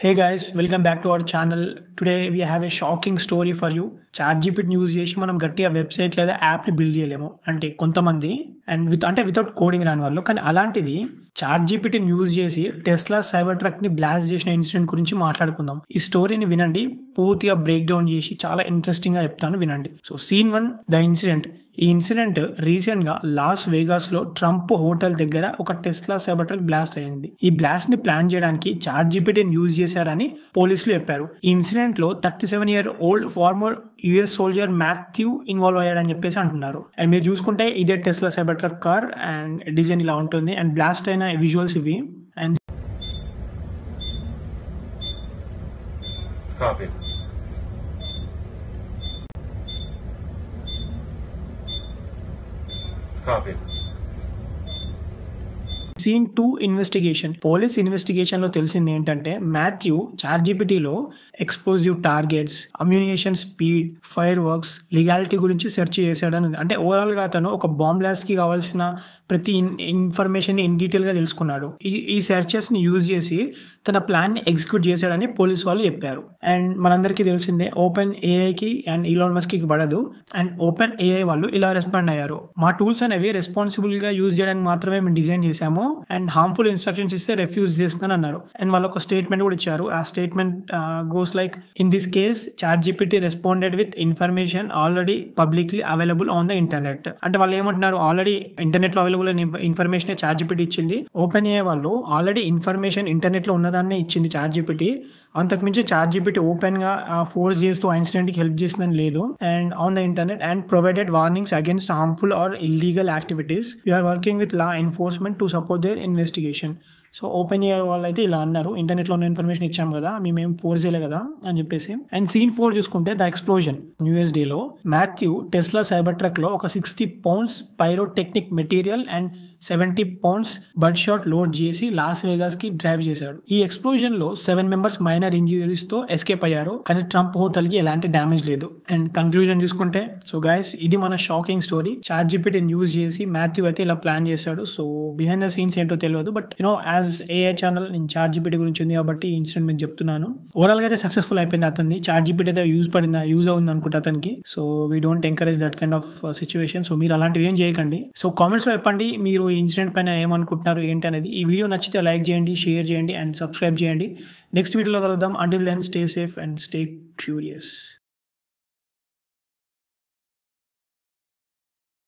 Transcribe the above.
Hey guys, welcome back to our channel. Today we have a shocking story for you. ChatGPT use చేసి మనం గట్టిగా website లేదా యాప్ని build చేయలేము అంటే కొంతమంది అండ్ వితౌట్ కోడింగ్ రాని వాళ్ళు. కానీ అలాంటిది ChatGPTని యూజ్ చేసి టెస్లా సైబర్ ట్రక్ని బ్లాస్ట్ చేసిన ఇన్సిడెంట్ గురించి మాట్లాడుకుందాం. ఈ స్టోరీని వినండి, పూర్తిగా బ్రేక్ డౌన్ చేసి చాలా ఇంట్రెస్టింగ్గా చెప్తాను, వినండి. So scene 1, the incident. ఈ ఇన్సిడెంట్ రీసెంట్గా లాస్ వేగాస్లో ట్రంప్ హోటల్ దగ్గర ఒక టెస్లా సైబర్ ట్రక్ బ్లాస్ట్ అయింది. ఈ బ్లాస్ట్ని ప్లాన్ చేయడానికి ChatGPTని యూజ్ చేశారని పోలీసులు చెప్పారు. ఈ ఇన్సిడెంట్లో 37-year-old former US soldier Matthew involve అయ్యాడని చెప్పేసి అంటున్నారు. అండ్ మీరు చూసుకుంటే ఇదే Tesla cybertruck car and design ఇలా ఉంటుంది అండ్ బ్లాస్ట్ అయిన విజువల్స్ ఇవి. And Copy. Copy. Scene 2, investigation. Police investigation లో తెలిసింది ఏంటంటే మాథ్యూ ChatGPTలో explosive targets, ammunition speed, fire works, legality గురించి సెర్చ్ చేశాడని. అంటే ఓవరాల్ గా అతను ఒక బాంబ్ బ్లాస్ట్ కి కావాల్సిన ప్రతి ఇన్ఫర్మేషన్ ఇన్ డీటెయిల్ గా తెలుసుకున్నాడు. ఈ సెర్చెస్ ని యూజ్ చేసి తన ప్లాన్ ని ఎగ్జిక్యూట్ చేశాడని పోలీస్ వాళ్ళు చెప్పారు. అండ్ మనందరికీ తెలిసిందే ఓపెన్ ఏఐకి అండ్ ఈలాన్ మస్క్ కి పడదు. అండ్ ఓపెన్ ఏఐ వాళ్ళు ఇలా రెస్పాండ్ అయ్యారు, మా టూల్స్ అనేవి రెస్పాన్సిబుల్ గా యూజ్ చేయడానికి మాత్రమే మేము డిజైన్ చేశాము అండ్ హార్మ్ఫుల్ ఇన్స్ట్రక్షన్స్ ఇస్తే రెఫ్యూజ్ చేస్తున్నాను అన్నారు. అండ్ వాళ్ళు ఒక స్టేట్మెంట్ కూడా ఇచ్చారు. ఆ statement goes like, in this case ChatGPT responded with information already publicly available on the internet. అంటే వాళ్ళు ఏమంటున్నారు, ఆల్రెడీ ఇంటర్నెట్ లో అవైలబుల్ అయిన ఇన్ఫర్మేషన్ ChatGPT ఇచ్చింది. ఓపెన్ ఏఐ వాళ్ళు ఆల్రెడీ ఇన్ఫర్మేషన్ ఇంటర్నెట్ లో ఉన్నదాన్నే ఇచ్చింది ChatGPT. అంతకుమించి ChatGPT ఓపెన్ గా ఫోర్స్ చేస్తూ ఆ ఇన్సిడెంట్ కి హెల్ప్ చేసిందని లేదు. And on the internet and provided warnings against harmful or illegal activities. We're working with law enforcement to support their investigation. So OpenAI వాళ్ళు అయితే ఇలా అన్నారు, ఇంటర్నెట్లో ఉన్న ఇన్ఫర్మేషన్ ఇచ్చాం కదా, మేమేం ఫోర్స్ చేయలే కదా అని చెప్పేసి. అండ్ సీన్ 4 చూసుకుంటే ద ఎక్స్ప్లోజన్. యూఎస్డీలో మాథ్యూ టెస్లా సైబర్ ట్రక్ లో ఒక 60 pounds pyrotechnic material and 70 pounds birdshot load చేసి లాస్ వేగాస్ కి డ్రైవ్ చేశాడు. ఈ ఎక్స్ప్లోజన్ లో 7 members మైనర్ ఇంజురీస్ తో ఎస్కేప్ అయ్యారు, కానీ ట్రంప్ హోటల్ కి ఎలాంటి డ్యామేజ్ లేదు. అండ్ కన్క్లూజన్ చూసుకుంటే, సో గైస్ ఇది మన షాకింగ్ స్టోరీ. ChatGPTని యూజ్ చేసి మాథ్యూ అయితే ఇలా ప్లాన్ చేశాడు. సో బిహైండ్ ద సీన్స్ ఏంటో తెలియదు, బట్ యాజ్ ఏఐ ఛానల్ నేను ChatGPT గురించి ఉంది కాబట్టి ఈ ఇన్సిడెంట్ మీకు చెప్తున్నాను. ఓవరాల్ గా అయితే సక్సెస్ఫుల్ అయిపోయింది అతన్ని. ChatGPT అయితే యూజ్ అవుతుంది అనుకుంటా అతనికి. So we don't encourage that kind of situation. So మీరు అలాంటివి ఏం చేయకండి. సో కామెంట్స్ లో చెప్పండి మీరు ఈ ఇన్సిడెంట్ పైన ఏమనుకుంటున్నారు ఏంటి అనేది. ఈ వీడియో నచ్చితే లైక్ చేయండి, షేర్ చేయండి అండ్ సబ్స్క్రైబ్ చేయండి. నెక్స్ట్ వీడియోలో కలుద్దాం. Until then stay safe and stay curious.